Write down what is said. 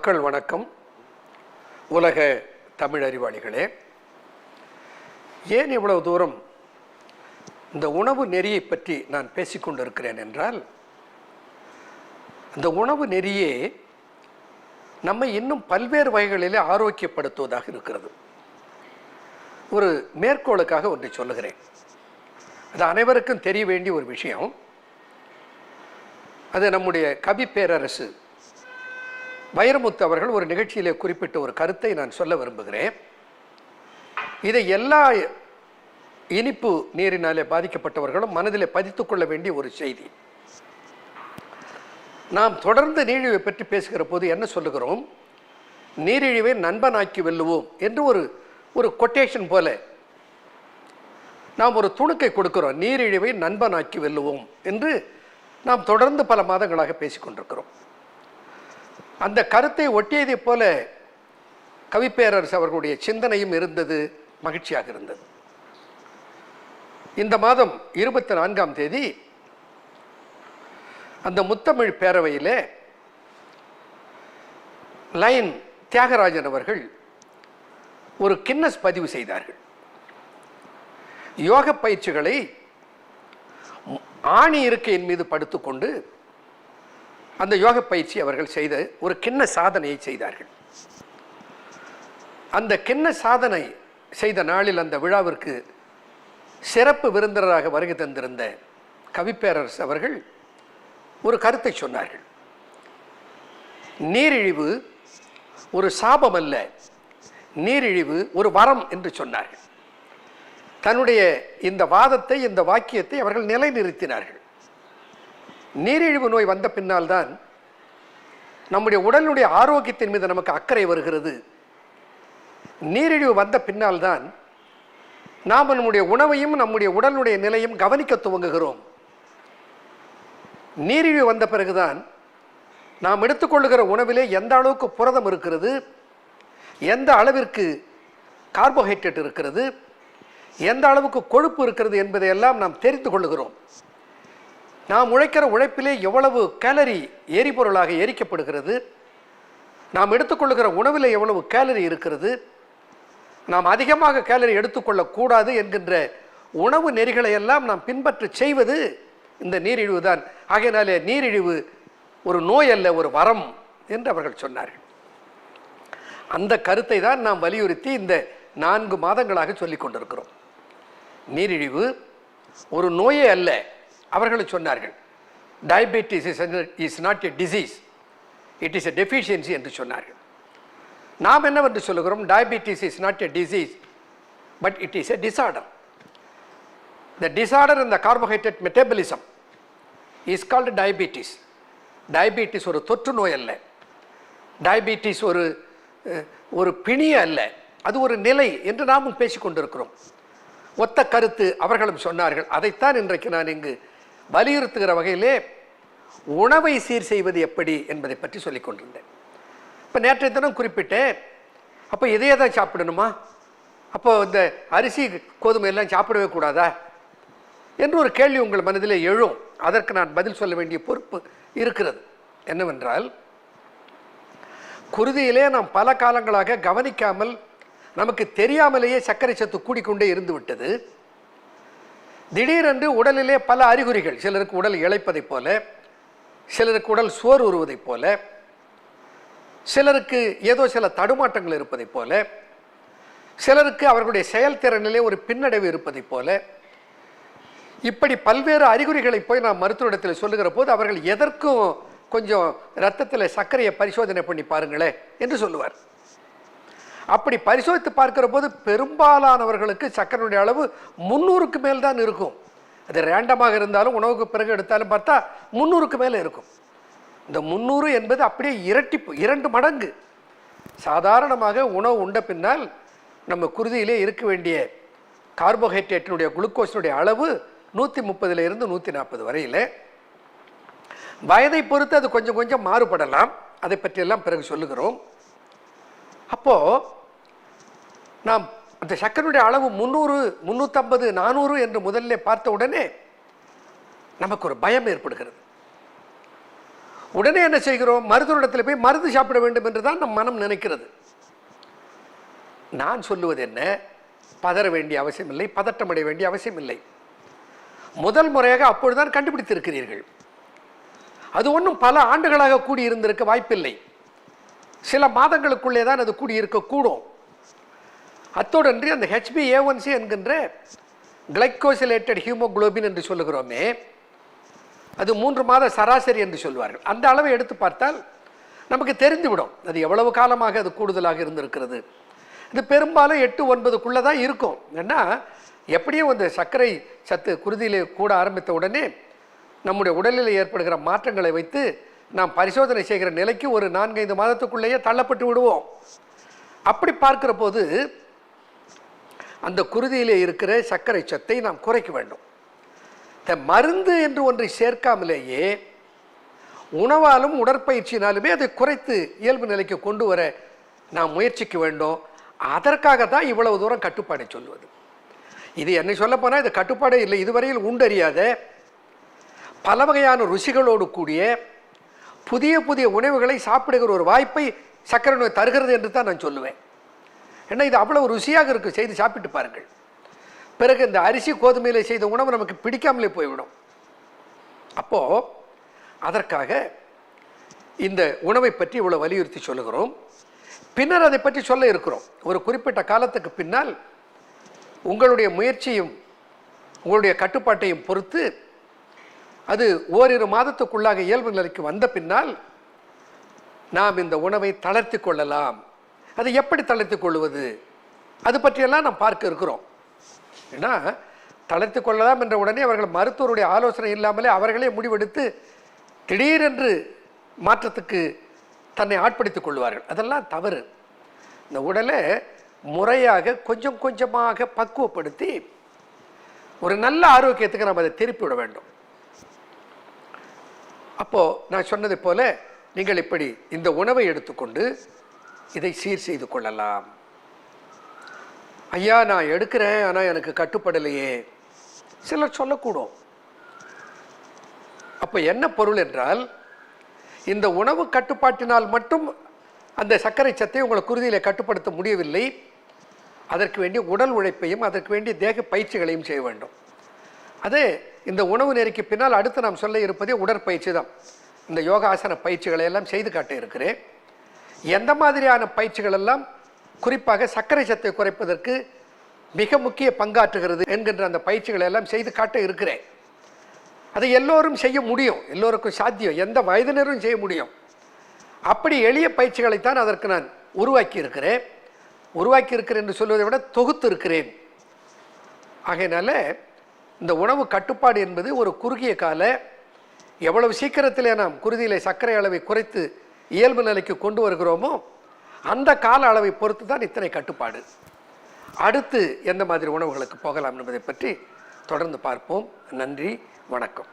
மக்கள் வணக்கம். உலக தமிழ் அறிவாளிகளே, ஏன் இவ்வளவு தூரம் இந்த உணவு நெறியை பற்றி நான் பேசிக்கொண்டிருக்கிறேன் என்றால், இந்த உணவு நெறியே நம்மை இன்னும் பல்வேறு வகைகளிலே ஆரோக்கியப்படுத்துவதாக இருக்கிறது. ஒரு மேற்கோளுக்காக ஒன்றை சொல்லுகிறேன். அது அனைவருக்கும் தெரிய வேண்டிய ஒரு விஷயம். அது நம்முடைய கவி பேரரசு வைரமுத்து அவர்கள் ஒரு நிகழ்ச்சியிலே குறிப்பிட்ட ஒரு கருத்தை நான் சொல்ல விரும்புகிறேன். இதை எல்லா இனிப்பு நீரினாலே பாதிக்கப்பட்டவர்களும் மனதிலே பதித்துக் கொள்ள வேண்டிய ஒரு செய்தி. நாம் தொடர்ந்து நீரிழிவை பற்றி பேசுகிற போது என்ன சொல்லுகிறோம்? நீரிழிவை நண்பனாக்கி வெல்லுவோம் என்று ஒரு கொட்டேஷன் போல நாம் ஒரு துணுக்கை கொடுக்கிறோம். நீரிழிவை நண்பனாக்கி வெல்லுவோம் என்று நாம் தொடர்ந்து பல மாதங்களாக பேசிக்கொண்டிருக்கிறோம். அந்த கருத்தை ஒட்டியதைப் போல கவிப்பேரரசு அவர்களுடைய சிந்தனையும் இருந்தது, மகிழ்ச்சியாக இருந்தது. இந்த மாதம் 24ஆம் தேதி அந்த முத்தமிழ் பேரவையிலே லைன் தியாகராஜன் அவர்கள் ஒரு கின்னஸ் பதிவு செய்தார்கள். யோக பயிற்சிகளை ஆணி இருக்கையின் மீது படுத்துக்கொண்டு அந்த யோக பயிற்சி அவர்கள் செய்த ஒரு கிண்ண சாதனையை செய்தார்கள். அந்த கிண்ண சாதனை செய்த நாளில் அந்த விழாவிற்கு சிறப்பு விருந்தினராக வருகை தந்திருந்த கவிப்பேரரசு அவர்கள் ஒரு கருத்தை சொன்னார்கள். நீரிழிவு ஒரு சாபம் அல்ல, நீரிழிவு ஒரு வரம் என்று சொன்னார்கள். தன்னுடைய இந்த வாதத்தை, இந்த வாக்கியத்தை அவர்கள் நிலைநிறுத்தினார்கள். நீரிழிவு நோய் வந்த பின்னால் தான் நம்முடைய உடலுடைய ஆரோக்கியத்தின் மீது நமக்கு அக்கறை வருகிறது. நீரிழிவு வந்த பின்னால் தான் நாம் நம்முடைய உணவையும் நம்முடைய உடலுடைய நிலையும் கவனிக்க துவங்குகிறோம். நீரிழிவு வந்த பிறகுதான் நாம் எடுத்துக்கொள்ளுகிற உணவிலே எந்த அளவுக்கு புரதம் இருக்கிறது, எந்த அளவிற்கு கார்போஹைட்ரேட் இருக்கிறது, எந்த அளவுக்கு கொழுப்பு இருக்கிறது என்பதையெல்லாம் நாம் தெரிந்து கொள்ளுகிறோம். நாம் உழைக்கிற உழைப்பிலே எவ்வளவு கேலரி எரிபொருளாக எரிக்கப்படுகிறது, நாம் எடுத்துக்கொள்ளுகிற உணவில் எவ்வளவு கேலரி இருக்கிறது, நாம் அதிகமாக கேலரி எடுத்துக்கொள்ளக்கூடாது என்கின்ற உணவு நெறிகளை எல்லாம் நாம் பின்பற்றி செய்வது இந்த நீரிழிவு தான். ஆகையினாலே நீரிழிவு ஒரு நோய் அல்ல, ஒரு வரம் என்று அவர்கள் சொன்னார்கள். அந்த கருத்தை தான் நாம் வலியுறுத்தி இந்த 4 மாதங்களாக சொல்லிக் கொண்டிருக்கிறோம். நீரிழிவு ஒரு நோயே அல்ல. அவர்கள் சொன்னார்கள், diabetes is not a disease, it is a deficiency என்று சொன்னார்கள். நாம் என்னவென்று சொல்லுகிறோம்? Diabetes is not a disease, but it is a disorder. The disorder in the carbohydrate metabolism is called diabetes. Diabetes ஒரு தொற்று நோய் அல்ல, டயபெட்டிஸ் ஒரு பிணிய அல்ல, அது ஒரு நிலை என்று நாமும் பேசிக்கொண்டிருக்கிறோம். ஒத்த கருத்து அவர்களும் சொன்னார்கள். அதைத்தான் இன்றைக்கு நான் இங்கு வலியுறுத்துகிற வகையிலே உணவை சீர் செய்வது எப்படி என்பதை பற்றி சொல்லிக் கொண்டிருந்தேன். இப்போ நேற்றைய தினம் குறிப்பிட்டேன், அப்போ இதையே தான் சாப்பிடணுமா, அப்போ இந்த அரிசி கோதுமை எல்லாம் சாப்பிடவே கூடாதா என்று ஒரு கேள்வி உங்கள் மனதிலே எழும். அதற்கு நான் பதில் சொல்ல வேண்டிய பொறுப்பு இருக்கிறது. என்னவென்றால், குருதியிலே நாம் பல காலங்களாக கவனிக்காமல், நமக்கு தெரியாமலேயே சர்க்கரை சத்து கூடிக்கொண்டே இருந்து விட்டது. திடீரென்று உடலிலே பல அறிகுறிகள், சிலருக்கு உடல் இளைப்பதைப் போல, சிலருக்கு உடல் சோறு உருவதைப் போல, சிலருக்கு ஏதோ சில தடுமாற்றங்கள் இருப்பதைப் போல, சிலருக்கு அவர்களுடைய செயல்திறனிலே ஒரு பின்னடைவு இருப்பதைப் போல, இப்படி பல்வேறு அறிகுறிகளை போய் நாம் மருத்துவரிடத்தில் சொல்லுகிற போது அவர்கள் எதற்கும் கொஞ்சம் இரத்தத்தில் சர்க்கரையை பரிசோதனை பண்ணி பாருங்களேன் என்று சொல்லுவார். அப்படி பரிசோதித்து பார்க்கிற போது பெரும்பாலானவர்களுக்கு சர்க்கரையுடைய அளவு 300க்கு மேல் தான் இருக்கும். அது ரேண்டமாக இருந்தாலும் உணவுக்கு பிறகு எடுத்தாலும் பார்த்தா 300க்கு மேலே இருக்கும். இந்த 300 என்பது அப்படியே இரட்டிப்பு, 2 மடங்கு. சாதாரணமாக உணவு உண்ட பின்னால் நம்ம குருதியிலே இருக்க வேண்டிய கார்போஹைட்ரேட்டினுடைய குளுக்கோஸினுடைய அளவு 130 to 140 வரையில். வயதை பொறுத்து அது கொஞ்சம் கொஞ்சம் மாறுபடலாம், அதை பற்றியெல்லாம் பிறகு சொல்லுகிறோம். அப்போது நாம் அந்த சர்க்கரையுடைய அளவு 300, 350, 400 என்று முதல்ல பார்த்த உடனே நமக்கு ஒரு பயம் ஏற்படுகிறது. உடனே என்ன செய்கிறோம்? மருத்துவரிடத்தில் போய் மருந்து சாப்பிட வேண்டும் என்று தான் நம் மனம் நினைக்கிறது. நான் சொல்லுவது என்ன, பதற வேண்டிய அவசியம் இல்லை, பதட்டமடைய வேண்டிய அவசியம் இல்லை. முதல் முறையாக அப்பொழுதுதான் கண்டுபிடித்திருக்கிறீர்கள். அது ஒன்றும் பல ஆண்டுகளாக கூடியிருந்திருக்க வாய்ப்பில்லை. சில மாதங்களுக்குள்ளே தான் அது கூடியிருக்கக்கூடும். அத்தோடன்றி அந்த HbA1c என்கின்ற கிளைகோசிலேட்டட் ஹீமோகுளோபின் என்று சொல்லுகிறோமே, அது 3 மாத சராசரி என்று சொல்வார்கள். அந்த அளவை எடுத்து பார்த்தால் நமக்கு தெரிந்துவிடும் அது எவ்வளவு காலமாக அது கூடுதலாக இருந்திருக்கிறது. இது பெரும்பாலும் 8-9க்குள்ளே தான் இருக்கும். ஏன்னா எப்படியும் அந்த சர்க்கரை சத்து குருதியிலே கூட ஆரம்பித்த உடனே நம்முடைய உடலில் ஏற்படுகிற மாற்றங்களை வைத்து நாம் பரிசோதனை செய்கிற நிலைக்கு ஒரு 4-5 மாதத்துக்குள்ளேயே தள்ளப்பட்டு விடுவோம். அப்படி பார்க்கிற போது அந்த குருதியிலே இருக்கிற சர்க்கரை சத்தை நாம் குறைக்க வேண்டும். மருந்து என்று ஒன்றை சேர்க்காமலேயே உணவாலும் உடற்பயிற்சியினாலுமே அதை குறைத்து இயல்பு நிலைக்கு கொண்டு வர நாம் முயற்சிக்க வேண்டும். அதற்காகத்தான் இவ்வளவு தூரம் கட்டுப்பாடை சொல்வது. இது என்னை சொல்லப்போனால் இது கட்டுப்பாடே இல்லை. இதுவரையில் உண்டறியாத பல வகையான ருசிகளோடு கூடிய புதிய புதிய உணவுகளை சாப்பிடுகிற ஒரு வாய்ப்பை சர்க்கரை நோய் தருகிறது என்று தான் நான் சொல்லுவேன். ஏன்னா இது அவ்வளவு ருசியாக இருக்குது, செய்து சாப்பிட்டு பாருங்கள். பிறகு இந்த அரிசி கோதுமையிலே செய்த உணவு நமக்கு பிடிக்காமலே போய்விடும். அப்போது அதற்காக இந்த உணவை பற்றி இவ்வளோ வலியுறுத்தி சொல்லுகிறோம். பின்னர் அதை பற்றி சொல்ல இருக்கிறோம். ஒரு குறிப்பிட்ட காலத்துக்கு பின்னால் உங்களுடைய முயற்சியும் உங்களுடைய கட்டுப்பாட்டையும் பொறுத்து அது ஓரிரு மாதத்துக்குள்ளாக இயல்பு நிலைக்கு வந்த பின்னால் நாம் இந்த உணவை தளர்த்தி கொள்ளலாம். அதை எப்படி தளர்த்தி கொள்வது அது பற்றியெல்லாம் நாம் பார்க்க இருக்கிறோம். ஏன்னா தளர்த்தி கொள்ளலாம் என்ற உடனே அவர்கள் மருத்துவருடைய ஆலோசனை இல்லாமலே அவர்களே முடிவெடுத்து திடீரென்று மாற்றத்துக்கு தன்னை ஆட்படுத்திக் கொள்வார்கள். அதெல்லாம் தவறு. இந்த உடலை முறையாக கொஞ்சம் கொஞ்சமாக பக்குவப்படுத்தி ஒரு நல்ல ஆரோக்கியத்துக்கு நாம் அதை திருப்பி விட வேண்டும். அப்போது நான் சொன்னதை போல நீங்கள் இப்படி இந்த உணவை எடுத்துக்கொண்டு இதை சீர் செய்து கொள்ளலாம். ஐயா நான் எடுக்கிறேன் ஆனால் எனக்கு கட்டுப்படலையே சிலர் சொல்லக்கூடும். அப்போ என்ன பொருள் என்றால், இந்த உணவு கட்டுப்பாட்டினால் மட்டும் அந்த சர்க்கரை சத்தை உங்களை குருதியில் கட்டுப்படுத்த முடியவில்லை. அதற்கு வேண்டிய உடல் உழைப்பையும் அதற்கு வேண்டிய தேக பயிற்சிகளையும் செய்ய வேண்டும். அது இந்த உணவு நெறிக்கு பின்னால் அடுத்து நாம் சொல்ல இருப்பதே உடற்பயிற்சி தான். இந்த யோகாசன பயிற்சிகளை எல்லாம் செய்து காட்ட இருக்கிறேன். எந்த மாதிரியான பயிற்சிகள் எல்லாம் குறிப்பாக சர்க்கரை சத்தை குறைப்பதற்கு மிக முக்கிய பங்காற்றுகிறது என்கின்ற அந்த பயிற்சிகளை எல்லாம் செய்து காட்ட இருக்கிறேன். அதை எல்லோரும் செய்ய முடியும், எல்லோருக்கும் சாத்தியம், எந்த வயதினரும் செய்ய முடியும். அப்படி எளிய பயிற்சிகளைத்தான் அதற்கு நான் உருவாக்கி இருக்கிறேன் என்று சொல்வதை விட தொகுத்து இருக்கிறேன். ஆகையினால இந்த உணவு கட்டுப்பாடு என்பது ஒரு குறுகிய கால, எவ்வளவு சீக்கிரத்திலே நாம் குருதியிலே சர்க்கரை அளவை குறைத்து இயல்பு நிலைக்கு கொண்டு வருகிறோமோ அந்த கால அளவை பொறுத்து தான் இத்தனை கட்டுப்பாடு. அடுத்து எந்த மாதிரி உணவுகளுக்கு போகலாம் என்பதை பற்றி தொடர்ந்து பார்ப்போம். நன்றி, வணக்கம்.